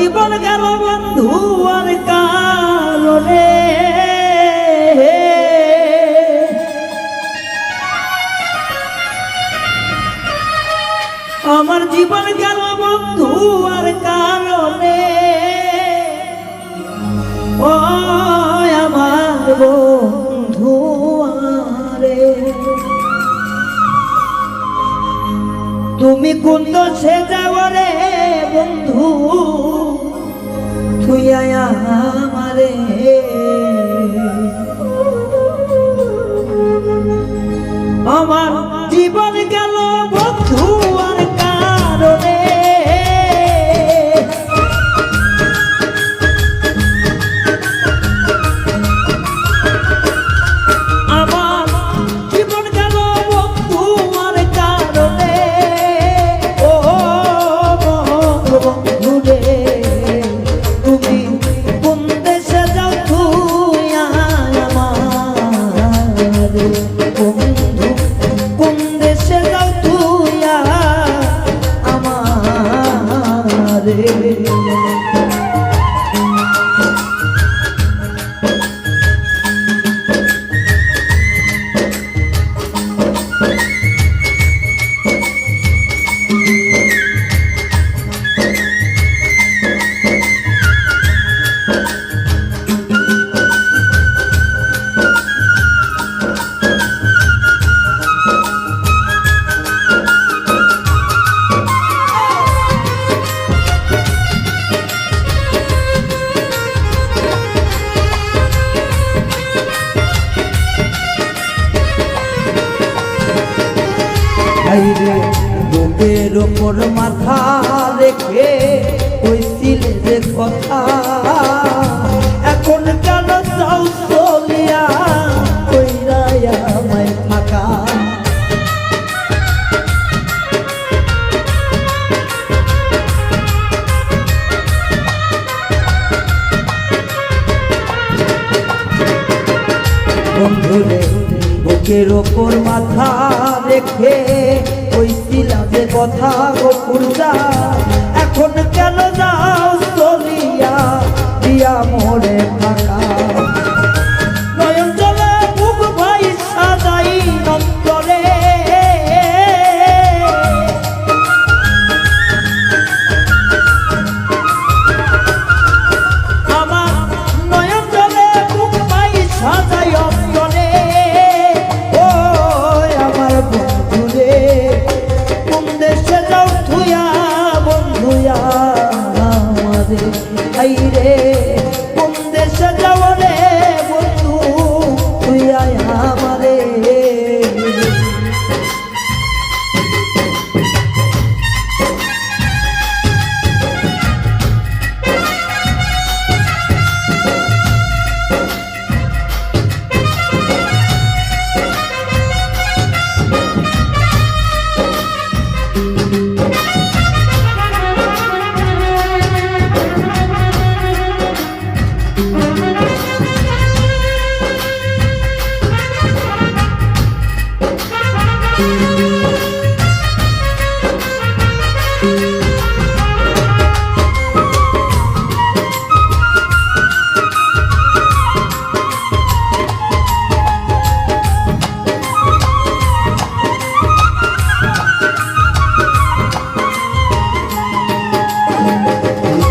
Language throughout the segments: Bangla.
জীবন গেল বন্ধু আর কারণে আমার জীবন গেল বন্ধু আর কারণে ও আমার বন্ধু আরে তুমি কোন দোষে যাও রে বন্ধু তুই আমারে আমার জীবন গেল বন্ধু আর কারণে বুকের ওপর মাথা রেখে কইছিলে যে কথা এখন কেন চাও চলিয়া কইরা আমায় থাকা বন্ধুরে বুকের ওপর মাথা রেখে কইছিলা যে কথা গোপুরদা এখন কেন যাও চলিয়া দিয়া মোরে থাকা নয়ন জলে বুক ভাই সাজাই অন্তরে আমার নয়ন জলে বুক ভাই সাজাই অন্তরে ও আমার বন্ধুরে দেশে যাও থুয়া বন্ধুয়া আমারে আই রে কোন দেশে যাও রে বন্ধু থুয়া আমারে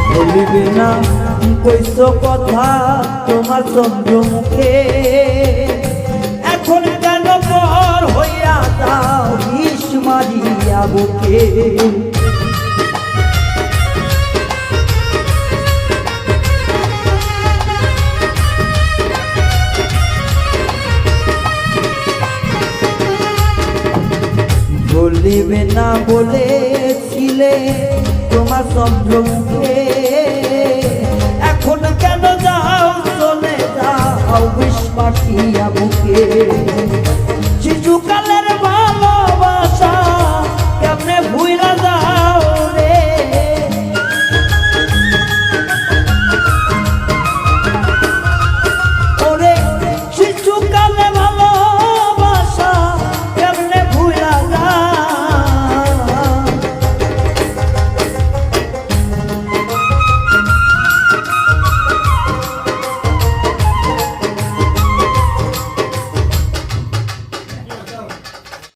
বলিবে না কইছো কথা তোমার চন্দ্র মুখে এখন কেন পর হইয়া যাও বিষ মারিয়া বুকে বলিবে না বলেছিলে তোমার চন্দ্র মুখে এখন কেন যাও চলে যাও বিষ মারিয়া বুকে